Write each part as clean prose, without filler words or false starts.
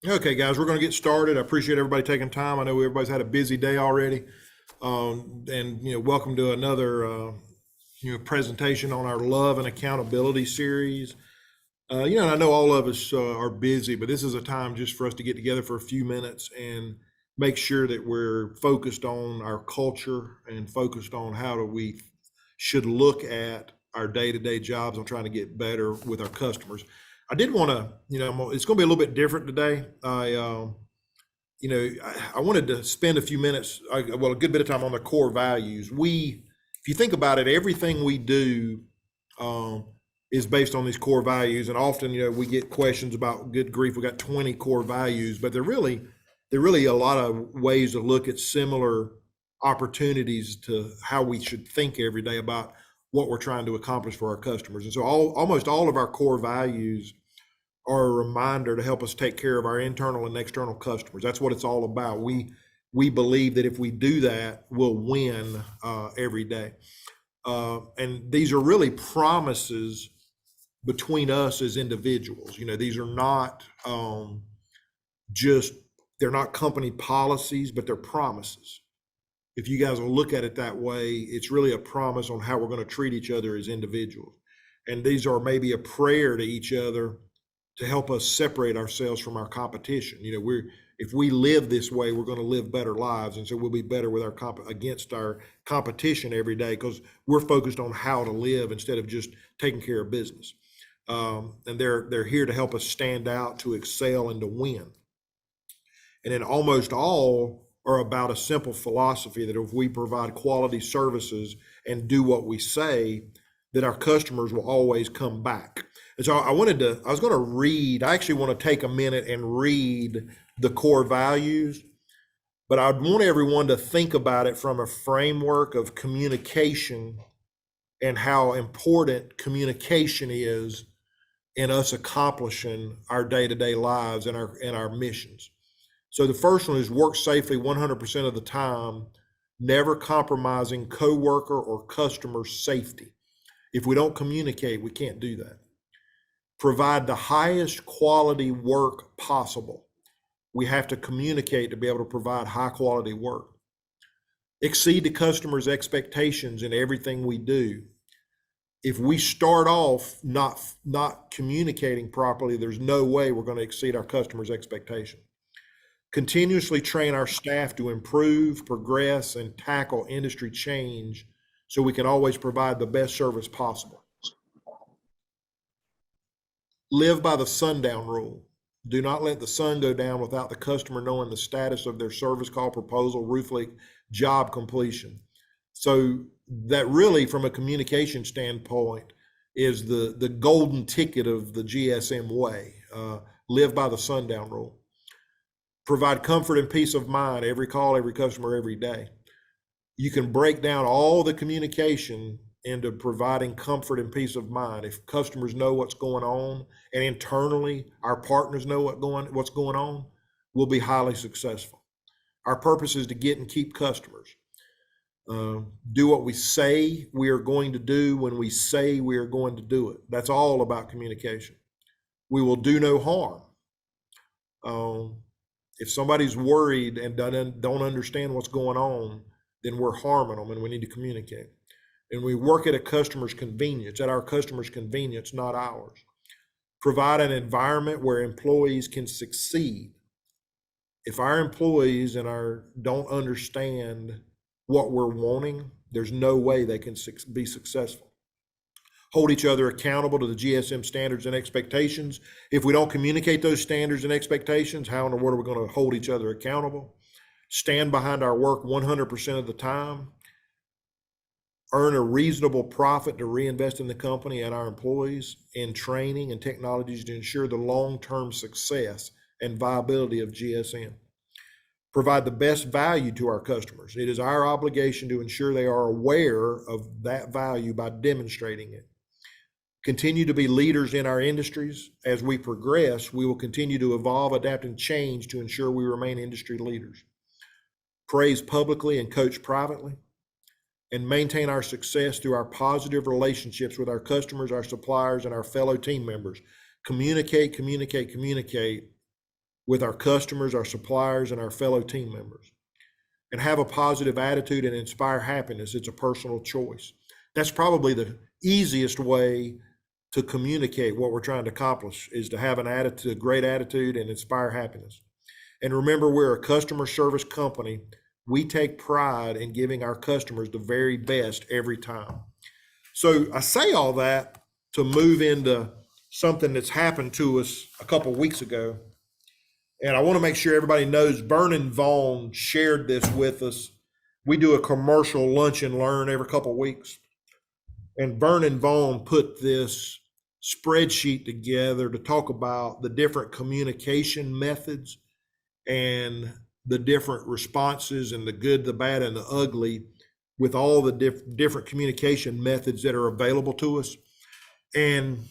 Okay, guys, we're going to get started. I appreciate everybody taking time. I know everybody's had a busy day already, and welcome to another presentation on our love and accountability series. And I know all of us are busy, but this is a time just for us to get together for a few minutes and make sure that we're focused on our culture and focused on how do we should look at our day-to-day jobs on trying to get better with our customers. I did want to, it's going to be a little bit different today. I wanted to spend a few minutes, a good bit of time on the core values. If you think about it, everything we do um, is based on these core values. And often, we get questions about, good grief, we got 20 core values, but they're really a lot of ways to look at similar opportunities to how we should think every day about what we're trying to accomplish for our customers. And so almost all of our core values are a reminder to help us take care of our internal and external customers. That's what it's all about. We believe that if we do that, we'll win every day. And these are really promises between us as individuals. These are not just they're not company policies, but they're promises. If you guys will look at it that way, it's really a promise on how we're going to treat each other as individuals. And these are maybe a prayer to each other to help us separate ourselves from our competition. If we live this way, we're going to live better lives, and so we'll be better with against our competition every day because we're focused on how to live instead of just taking care of business. And they're here to help us stand out, to excel, and to win. And then almost all are about a simple philosophy that if we provide quality services and do what we say, that our customers will always come back. And so I was going to read, I actually want to take a minute and read the core values, but I'd want everyone to think about it from a framework of communication and how important communication is in us accomplishing our day-to-day lives and our missions. So the first one is work safely 100% of the time, never compromising coworker or customer safety. If we don't communicate, we can't do that. Provide the highest quality work possible. We have to communicate to be able to provide high quality work. Exceed the customer's expectations in everything we do. If we start off not communicating properly, there's no way we're going to exceed our customers' expectation. Continuously train our staff to improve, progress, and tackle industry change so we can always provide the best service possible. Live by the sundown rule. Do not let the sun go down without the customer knowing the status of their service call, proposal, roof leak, job completion. So that really, from a communication standpoint, is the golden ticket of the GSM way. Live by the sundown rule. Provide comfort and peace of mind every call, every customer, every day. You can break down all the communication into providing comfort and peace of mind. If customers know what's going on and internally our partners know what's going on, we'll be highly successful. Our purpose is to get and keep customers. Do what we say we are going to do when we say we are going to do it. That's all about communication. We will do no harm. If somebody's worried and don't understand what's going on, then we're harming them and we need to communicate. And we work at a customer's convenience, at our customer's convenience, not ours. Provide an environment where employees can succeed. If our employees don't understand what we're wanting, there's no way they can be successful. Hold each other accountable to the GSM standards and expectations. If we don't communicate those standards and expectations, how in the world are we going to hold each other accountable? Stand behind our work 100% of the time. Earn a reasonable profit to reinvest in the company and our employees in training and technologies to ensure the long-term success and viability of GSM. Provide the best value to our customers. It is our obligation to ensure they are aware of that value by demonstrating it. Continue to be leaders in our industries. As we progress, we will continue to evolve, adapt, and change to ensure we remain industry leaders. Praise publicly and coach privately. And maintain our success through our positive relationships with our customers, our suppliers, and our fellow team members. Communicate, communicate, communicate with our customers, our suppliers, and our fellow team members. And have a positive attitude and inspire happiness. It's a personal choice. That's probably the easiest way to communicate what we're trying to accomplish, is to have an attitude, a great attitude, and inspire happiness. And remember, we're a customer service company. We take pride in giving our customers the very best every time. So I say all that to move into something that's happened to us a couple of weeks ago. And I want to make sure everybody knows Vernon Vaughn shared this with us. We do a commercial lunch and learn every couple of weeks. And Vernon Vaughn put this spreadsheet together to talk about the different communication methods and the different responses and the good, the bad, and the ugly with all the different communication methods that are available to us. And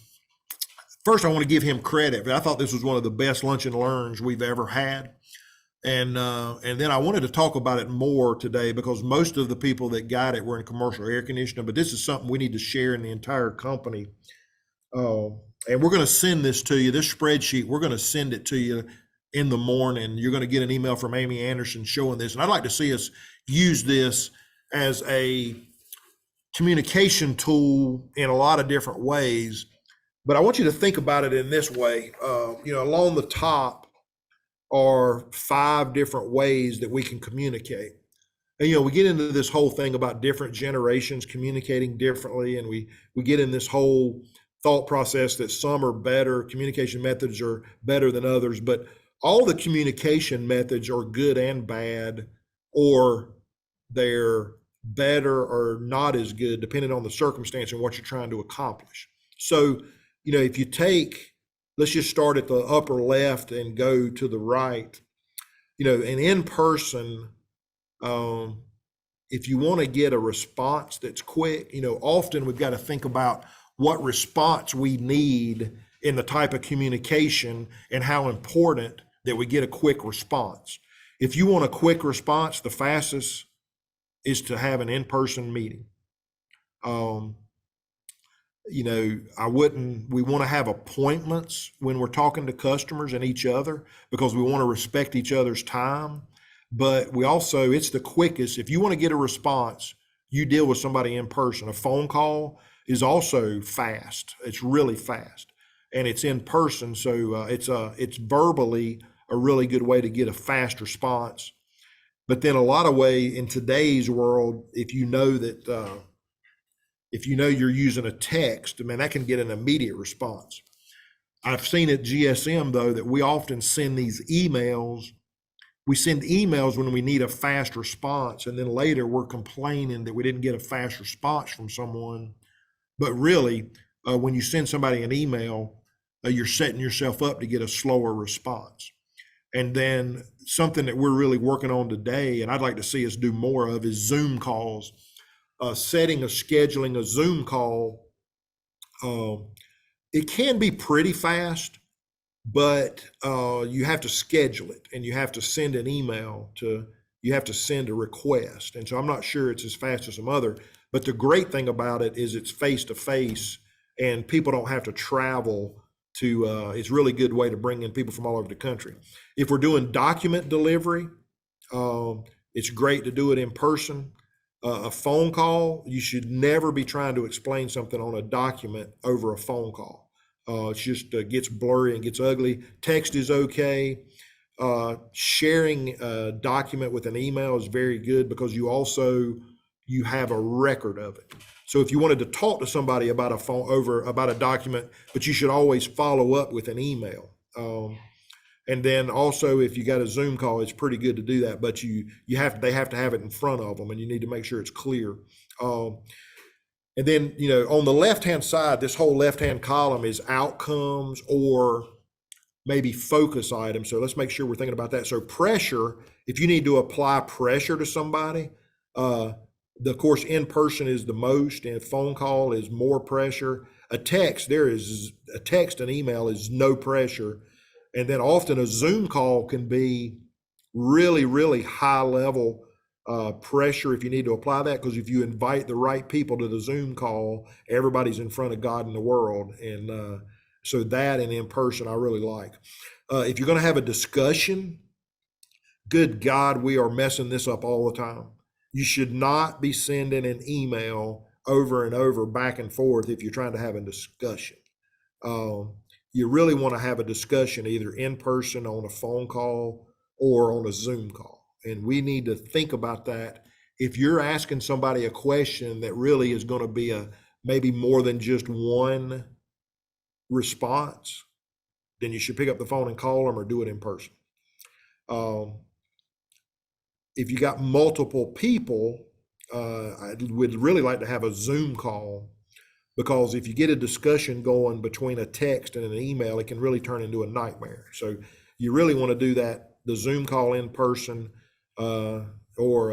first, I want to give him credit. I thought this was one of the best lunch and learns we've ever had. And then I wanted to talk about it more today because most of the people that got it were in commercial air conditioning, but this is something we need to share in the entire company. And we're going to send this to you, this spreadsheet, we're going to send it to you in the morning. You're going to get an email from Amy Anderson showing this. And I'd like to see us use this as a communication tool in a lot of different ways. But I want you to think about it in this way. Along the top are 5 different ways that we can communicate. And, we get into this whole thing about different generations communicating differently. And we get in this whole thought process that some are better, communication methods are better than others. But all the communication methods are good and bad, or they're better or not as good, depending on the circumstance and what you're trying to accomplish. So, if you take, let's just start at the upper left and go to the right, an in-person, if you want to get a response that's quick, often we've got to think about what response we need in the type of communication and how important that we get a quick response. If you want a quick response, the fastest is to have an in-person meeting. We want to have appointments when we're talking to customers and each other because we want to respect each other's time. But it's the quickest. If you want to get a response, you deal with somebody in person. A phone call is also fast. It's really fast, and it's in person. So it's verbally a really good way to get a fast response. But then a lot of way in today's world, if you know you're using a text, that can get an immediate response. I've seen at GSM, though, that we often send these emails. We send emails when we need a fast response, and then later we're complaining that we didn't get a fast response from someone. But really, when you send somebody an email, you're setting yourself up to get a slower response. And then something that we're really working on today, and I'd like to see us do more of, is Zoom calls. Scheduling a Zoom call, it can be pretty fast, but you have to schedule it and you have to send an email you have to send a request. And so I'm not sure it's as fast as some other, but the great thing about it is it's face to face and people don't have to travel it's a really good way to bring in people from all over the country. If we're doing document delivery, it's great to do it in person. A phone call, you should never be trying to explain something on a document over a phone call. It just gets blurry and gets ugly. Text is okay. Sharing a document with an email is very good because you have a record of it. So if you wanted to talk to somebody about about a document, but you should always follow up with an email. And then also, if you got a Zoom call, it's pretty good to do that, but they have to have it in front of them, and you need to make sure it's clear. And then, on the left-hand side, this whole left-hand column is outcomes or maybe focus items. So let's make sure we're thinking about that. So pressure, if you need to apply pressure to somebody, of course, in person is the most, and a phone call is more pressure. A text and email is no pressure. And then often a Zoom call can be really, really high level pressure if you need to apply that, because if you invite the right people to the Zoom call, everybody's in front of God and the world. And so that and in person, I really like. If you're going to have a discussion, good God, we are messing this up all the time. You should not be sending an email over and over back and forth if you're trying to have a discussion. Um, you really want to have a discussion either in person on a phone call or on a Zoom call. And we need to think about that. If you're asking somebody a question that really is going to be a maybe more than just one response, then you should pick up the phone and call them or do it in person. Um, if you got multiple people, I would really like to have a Zoom call, because if you get a discussion going between a text and an email, it can really turn into a nightmare. So you really want to do that, the Zoom call in person, or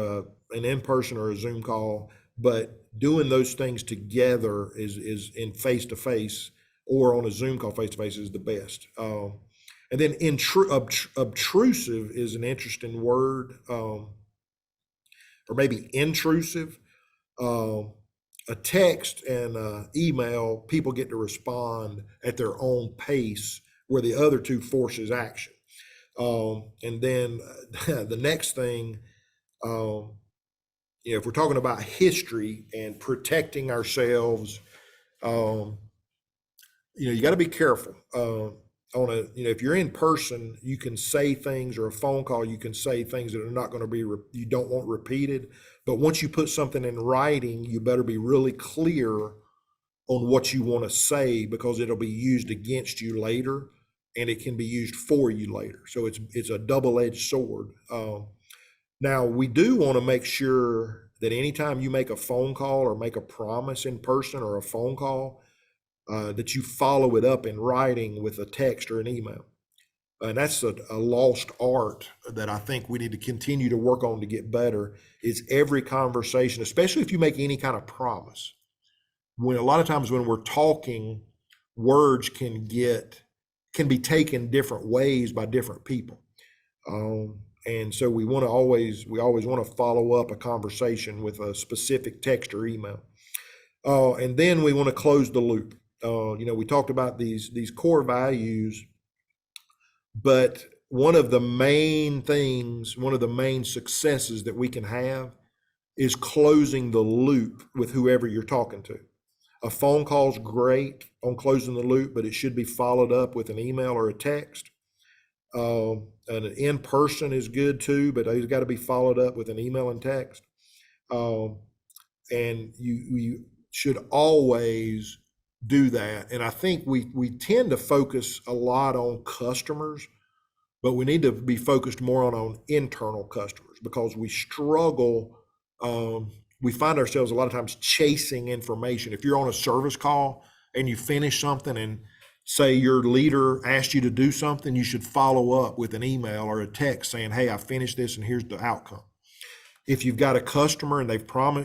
an in-person or a Zoom call, but doing those things together is in face-to-face or on a Zoom call face-to-face is the best. And then obtrusive is an interesting word, or maybe intrusive. A text and email, people get to respond at their own pace, where the other two forces action. And then the next thing, if we're talking about history and protecting ourselves, you got to be careful. If you're in person, you can say things, or a phone call, you can say things that are not going to be, you don't want repeated. But once you put something in writing, you better be really clear on what you want to say, because it'll be used against you later, and it can be used for you later. So it's a double-edged sword. Now, we do want to make sure that anytime you make a phone call or make a promise in person or a phone call, that you follow it up in writing with a text or an email. And that's a lost art that I think we need to continue to work on to get better, is every conversation, especially if you make any kind of promise. When a lot of times when we're talking, words can be taken different ways by different people. And so we always want to follow up a conversation with a specific text or email. And then we want to close the loop. We talked about these core values, but one of the main successes that we can have is closing the loop with whoever you're talking to. A phone call's great on closing the loop, but it should be followed up with an email or a text. And an in-person is good too, but it's got to be followed up with an email and text. And you should always do that. And I think we tend to focus a lot on customers, but we need to be focused more on internal customers, because we struggle. We find ourselves a lot of times chasing information. If you're on a service call and you finish something, and say your leader asked you to do something, you should follow up with an email or a text saying, hey, I finished this and here's the outcome. If you've got a customer and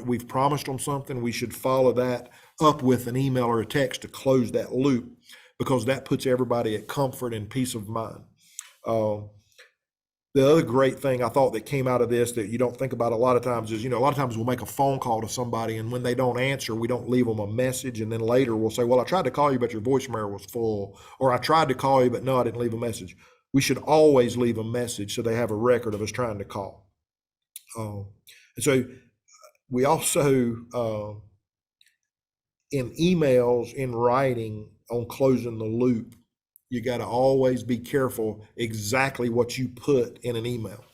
we've promised them something, we should follow that up with an email or a text to close that loop, because that puts everybody at comfort and peace of mind. The other great thing I thought that came out of this that you don't think about a lot of times is, a lot of times we'll make a phone call to somebody, and when they don't answer, we don't leave them a message. And then later we'll say, well, I tried to call you, but your voicemail was full. Or I tried to call you, but no, I didn't leave a message. We should always leave a message so they have a record of us trying to call. And so we also, in emails, in writing, on closing the loop, you got to always be careful exactly what you put in an email.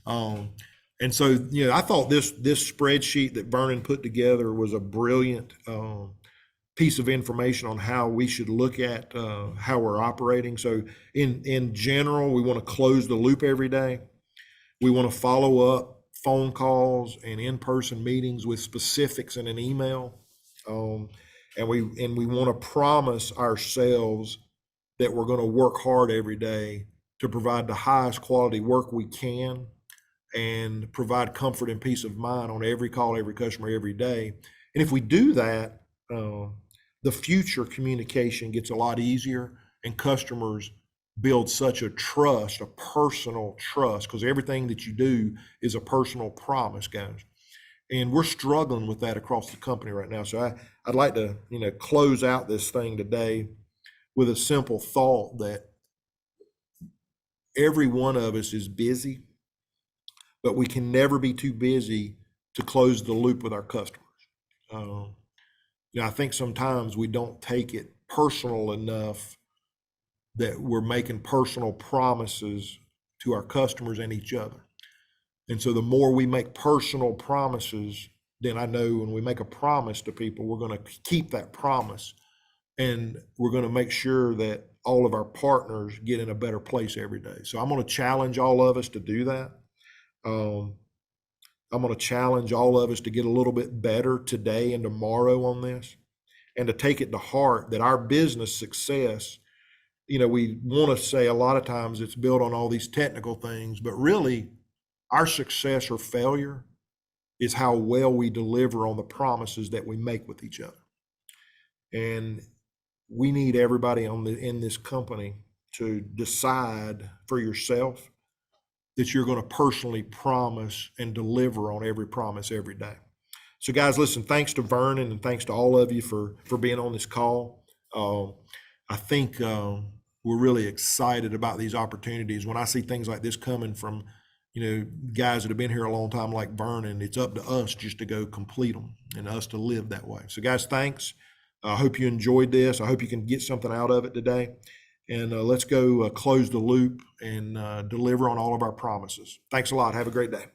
And so, I thought this spreadsheet that Vernon put together was a brilliant piece of information on how we should look at how we're operating. So in general, we want to close the loop every day. We want to follow up phone calls and in-person meetings with specifics in an email. And we want to promise ourselves that we're going to work hard every day to provide the highest quality work we can, and provide comfort and peace of mind on every call, every customer, every day. And if we do that, the future communication gets a lot easier, and customers build such a trust, a personal trust, because everything that you do is a personal promise, guys. And we're struggling with that across the company right now. So I'd like to, close out this thing today with a simple thought that every one of us is busy, but we can never be too busy to close the loop with our customers. Um, I think sometimes we don't take it personal enough that we're making personal promises to our customers and each other. And so the more we make personal promises, then I know when we make a promise to people, we're going to keep that promise, and we're going to make sure that all of our partners get in a better place every day. So I'm going to challenge all of us to do that. I'm going to challenge all of us to get a little bit better today and tomorrow on this, and to take it to heart that our business success, we want to say a lot of times it's built on all these technical things, but really our success or failure is how well we deliver on the promises that we make with each other. And we need everybody in this company to decide for yourself that you're going to personally promise and deliver on every promise every day. So guys, listen, thanks to Vernon and thanks to all of you for being on this call. I think we're really excited about these opportunities. When I see things like this coming from, guys that have been here a long time like Vernon, it's up to us just to go complete them and us to live that way. So guys, thanks. I hope you enjoyed this. I hope you can get something out of it today. And let's go close the loop and deliver on all of our promises. Thanks a lot. Have a great day.